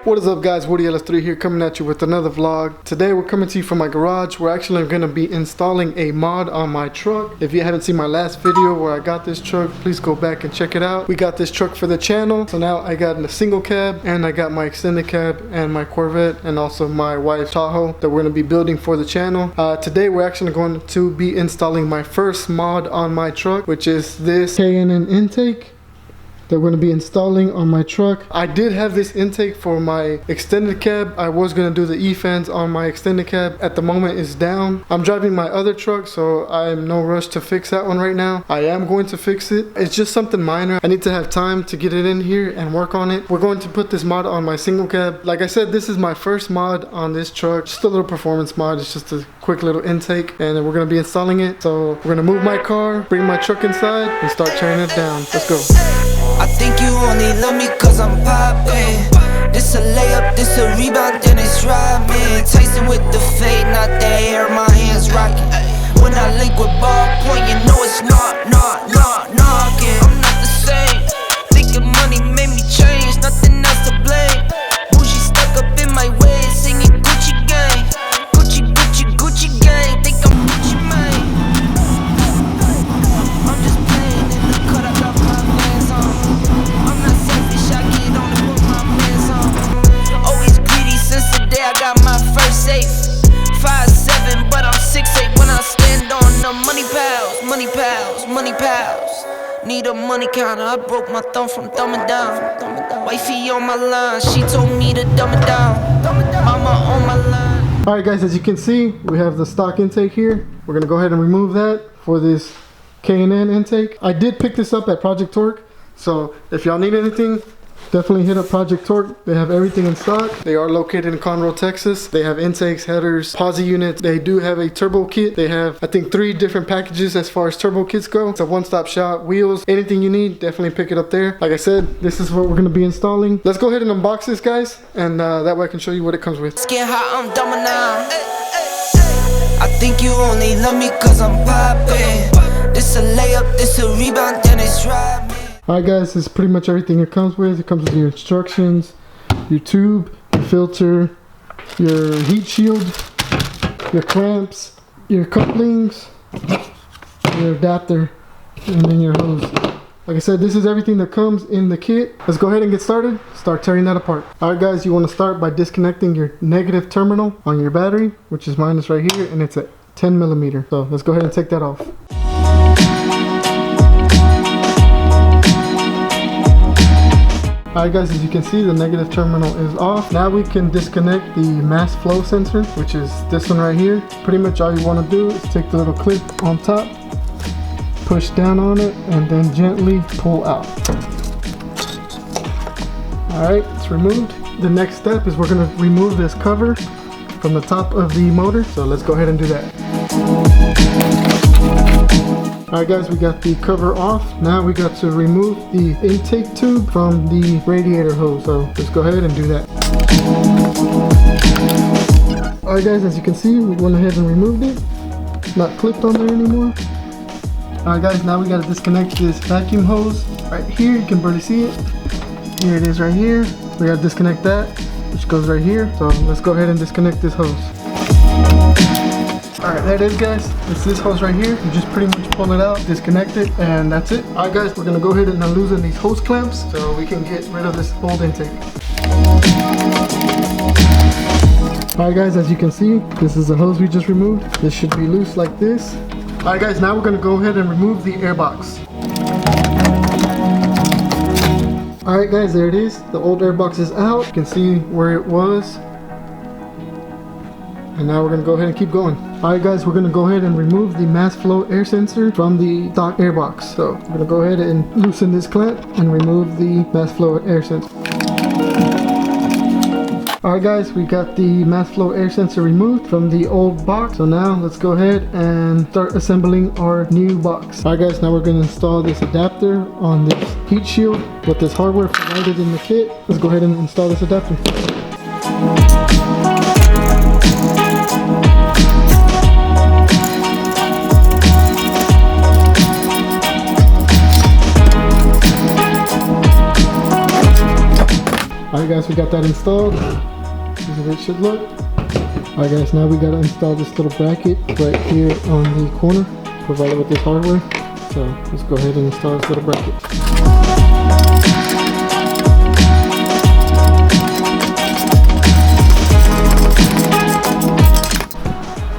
What is up guys, Woody LS3 here coming at you with another vlog. Today we're coming to you from my garage. We're actually going to be installing a mod on my truck. If you haven't seen my last video where I got this truck, please go back and check it out. We got this truck for the channel. So now I got a single cab and I got my extended cab and my Corvette and also my wife's Tahoe that we're going to be building for the channel. Today we're actually going to be installing my first mod on my truck, which is this K&N intake that we're going to be installing on my truck. I did have this intake for my extended cab. I was going to do the E-fans on my extended cab. At the moment it's down. I'm driving my other truck, so I'm no rush to fix that one right now. I am going to fix it. It's just something minor. I need to have time to get it in here and work on it. We're going to put this mod on my single cab. Like I said, this is my first mod on this truck. Just a little performance mod. It's just a quick little intake and then we're going to be installing it. So we're going to move my car, bring my truck inside and start tearing it down. Let's go. I think you only love me cause I'm poppin'. This a layup, this a rebound, then it's driving. Tyson with the fade, not the hair, my hands rockin'. When I link with ballpoint, you know it's knockin'. I'm not the same. Thinking money made me change, nothing else to blame. Bougie stuck up in my way, singing Gucci gang. Gucci gang, think I'm Gucci Mane. I'm just playing in the cut, I got my hands on. I'm not selfish, I get on and put my pants on. Always greedy since the day I got my first safe. 5'7", but I'm 6'8" when I stand on the money pals. Need a money counter, I broke my thumb from thumbing down. Wifey on my line, she told me to dumb it down. Mama on my line. Alright guys, as you can see, we have the stock intake here. We're going to go ahead and remove that for this K&N intake. I did pick this up at Project Torque, so if y'all need anything, definitely hit up Project Torque. They have everything in stock. They are located in Conroe, Texas. They have intakes, headers, posi units. They do have a turbo kit. They have, I think, 3 different packages as far as turbo kits go. It's a one-stop shop. Wheels, anything you need, definitely pick it up there. Like I said, this is what we're going to be installing. Let's go ahead and unbox this, guys, and that way I can show you what it comes with. It's getting hot, I'm dumber now. I think you only love me cause I'm poppin'. This a layup, this a rebound, then it's driving. Alright guys, this is pretty much everything it comes with. It comes with your instructions, your tube, your filter, your heat shield, your clamps, your couplings, your adapter, and then your hose. Like I said, this is everything that comes in the kit. Let's go ahead and get started. Start tearing that apart. Alright guys, you want to start by disconnecting your negative terminal on your battery, which is mine is right here, and it's at 10 millimeter. So let's go ahead and take that off. Alright guys, as you can see, the negative terminal is off. Now we can disconnect the mass flow sensor, which is this one right here. Pretty much all you want to do is take the little clip on top, push down on it, and then gently pull out. Alright, it's removed. The next step is we're going to remove this cover from the top of the motor. So let's go ahead and do that. Alright guys, we got the cover off. Now we got to remove the intake tube from the radiator hose. So let's go ahead and do that. Alright guys, as you can see, we went ahead and removed it. It's not clipped on there anymore. Alright guys, now we got to disconnect this vacuum hose right here. You can barely see it. Here it is right here. We got to disconnect that, which goes right here. So let's go ahead and disconnect this hose. Alright, there it is guys. It's this hose right here. You just pretty much pull it out, disconnect it, and that's it. Alright guys, we're going to go ahead and loosen these hose clamps so we can get rid of this old intake. Alright guys, as you can see, this is the hose we just removed. This should be loose like this. Alright guys, now we're going to go ahead and remove the airbox. Alright guys, there it is. The old airbox is out. You can see where it was. And now we're going to go ahead and keep going. Alright guys, we're going to go ahead and remove the mass flow air sensor from the stock airbox. So we're going to go ahead and loosen this clamp and remove the mass flow air sensor. Alright guys, we got the mass flow air sensor removed from the old box. So now let's go ahead and start assembling our new box. Alright guys, now we're going to install this adapter on this heat shield with this hardware provided in the kit. Let's go ahead and install this adapter. Alright guys, we got that installed. This is what it should look. Alright guys, now we gotta install this little bracket right here on the corner, provided with this hardware. So let's go ahead and install this little bracket.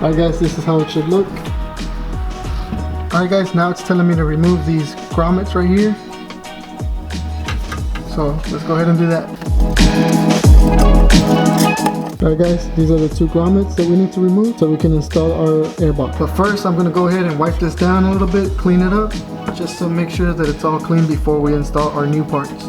Alright guys, this is how it should look. Alright guys, now it's telling me to remove these grommets right here. So let's go ahead and do that. Alright guys, these are the two grommets that we need to remove so we can install our airbox. But first I'm going to go ahead and wipe this down a little bit, clean it up, just to make sure that it's all clean before we install our new parts.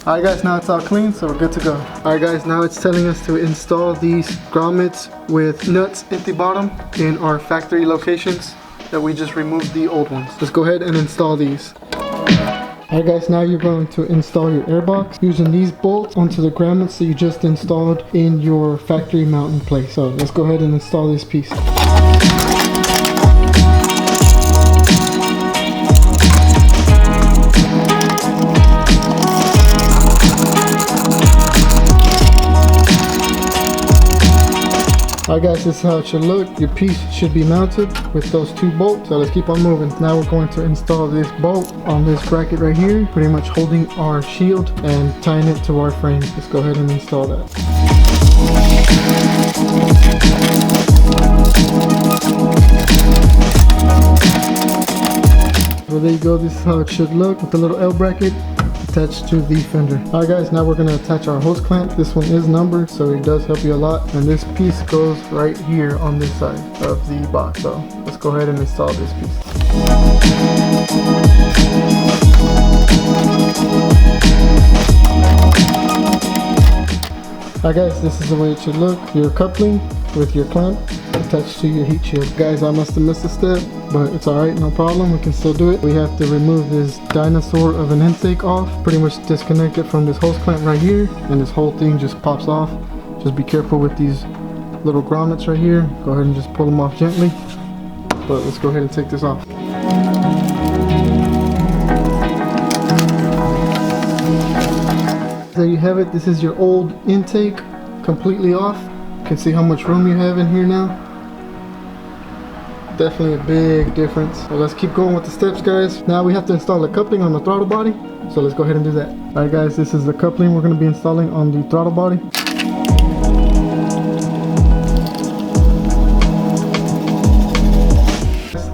Alright guys, now it's all clean, so we're good to go. Alright guys, now it's telling us to install these grommets with nuts at the bottom in our factory locations that we just removed the old ones. Let's go ahead and install these. Alright guys, now you're going to install your airbox using these bolts onto the grommets that you just installed in your factory mounting place. So let's go ahead and install this piece. Alright guys, this is how it should look. Your piece should be mounted with those two bolts. So let's keep on moving. Now we're going to install this bolt on this bracket right here, pretty much holding our shield and tying it to our frame. Let's go ahead and install that. So there you go, this is how it should look with the little L bracket attached to the fender. Alright guys, now we're going to attach our hose clamp. This one is numbered, so it does help you a lot. And this piece goes right here on this side of the box. So let's go ahead and install this piece. Alright guys, this is the way it should look. Your coupling with your clamp attached to your heat shield. Guys, I must have missed a step, but it's alright, no problem, we can still do it. We have to remove this dinosaur of an intake off, pretty much disconnect it from this hose clamp right here, and this whole thing just pops off. Just be careful with these little grommets right here. Go ahead and just pull them off gently. But let's go ahead and take this off. There you have it. This is your old intake, completely off. You can see how much room you have in here now. Definitely a big difference. So let's keep going with the steps, guys. Now we have to install the coupling on the throttle body. So let's go ahead and do that. Alright guys, this is the coupling we're going to be installing on the throttle body.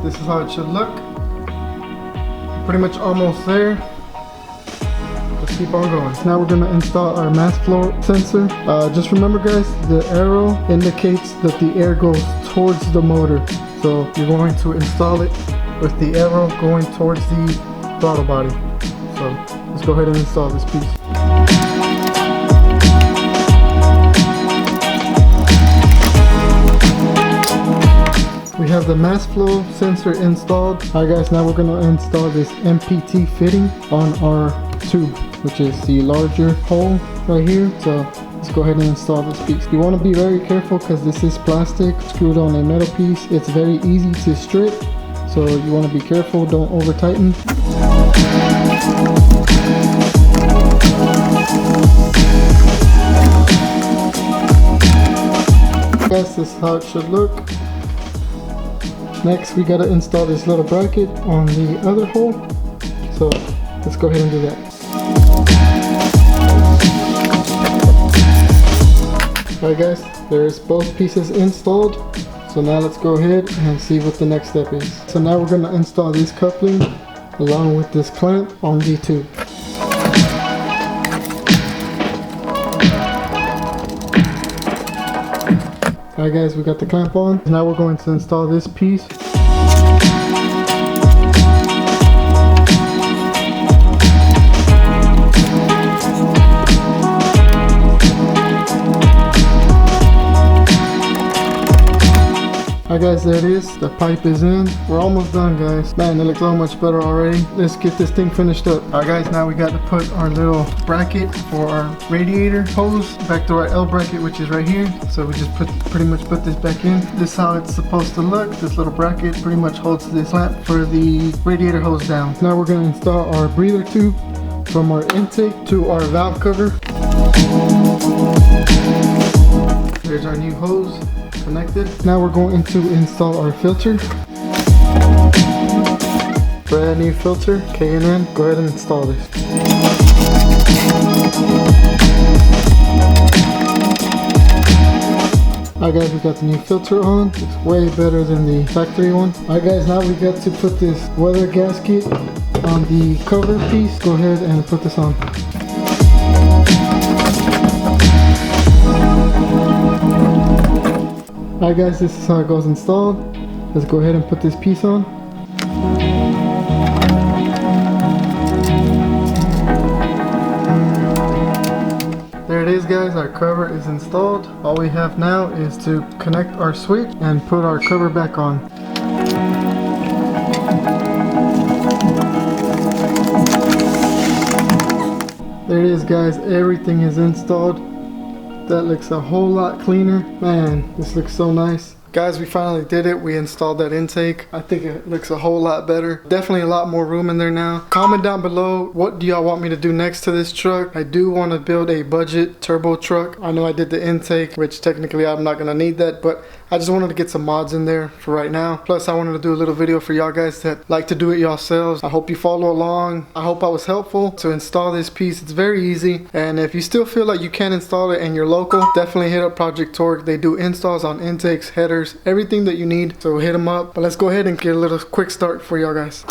This is how it should look. Pretty much almost there. Let's keep on going. Now we're going to install our mass flow sensor. Just remember guys, the arrow indicates that the air goes towards the motor. So you're going to install it with the arrow going towards the throttle body. So let's go ahead and install this piece. We have the mass flow sensor installed. Alright guys, now we're going to install this MPT fitting on our tube, which is the larger hole right here. So let's go ahead and install this piece. You want to be very careful because this is plastic screwed on a metal piece. It's very easy to strip, so you want to be careful, don't over tighten. Guys, this is how it should look. Next we gotta install this little bracket on the other hole. So let's go ahead and do that. Alright guys, there's both pieces installed. So now let's go ahead and see what the next step is. So now we're going to install these couplings along with this clamp on the tube. Alright guys, we got the clamp on. Now we're going to install this piece. Alright guys, there it is. The pipe is in. We're almost done, guys. Man, it looks so much better already. Let's get this thing finished up. Alright guys, now we got to put our little bracket for our radiator hose back to our L bracket, which is right here. So we just pretty much put this back in. This is how it's supposed to look. This little bracket pretty much holds this clamp for the radiator hose down. Now we're going to install our breather tube from our intake to our valve cover. There's our new hose connected. Now we're going to install our filter. Brand new filter, K&N. Go ahead and install this. Alright guys, we got the new filter on. It's way better than the factory one. Alright guys, now we got to put this weather gasket on the cover piece. Go ahead and put this on. Alright guys, this is how it goes installed. Let's go ahead and put this piece on. There it is guys, our cover is installed. All we have now is to connect our switch and put our cover back on. There it is guys, everything is installed. That looks a whole lot cleaner. Man, this looks so nice. Guys, we finally did it. We installed that intake. I think it looks a whole lot better. Definitely a lot more room in there now. Comment down below, what do y'all want me to do next to this truck? I do want to build a budget turbo truck. I know I did the intake, which technically I'm not going to need that, but I just wanted to get some mods in there for right now. Plus, I wanted to do a little video for y'all guys that like to do it yourselves. I hope you follow along. I hope I was helpful to install this piece. It's very easy. And if you still feel like you can install it and you're local, definitely hit up Project Torque. They do installs on intakes, headers, everything that you need. So hit them up. But let's go ahead and get a little quick start for y'all guys.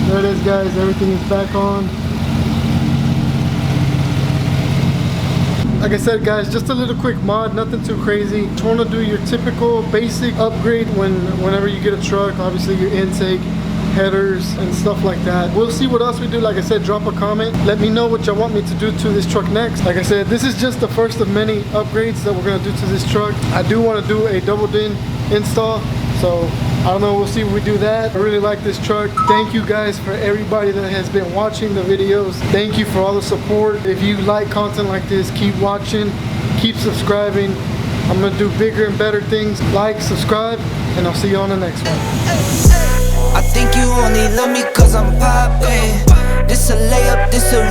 There it is guys, everything is back on. Like I said guys, just a little quick mod, nothing too crazy. Just want to do your typical basic upgrade whenever you get a truck. Obviously your intake, headers and stuff like that. We'll see what else we do. Like I said, drop a comment. Let me know what y'all want me to do to this truck next. Like I said, this is just the first of many upgrades that we're going to do to this truck. I do want to do a double din install. So I don't know, we'll see if we do that. I really like this truck. Thank you guys for everybody that has been watching the videos. Thank you for all the support. If you like content like this, keep watching, keep subscribing. I'm gonna do bigger and better things. Like, subscribe, and I'll see you on the next one. I think you only love me cause I'm poppin'. This a layup, this a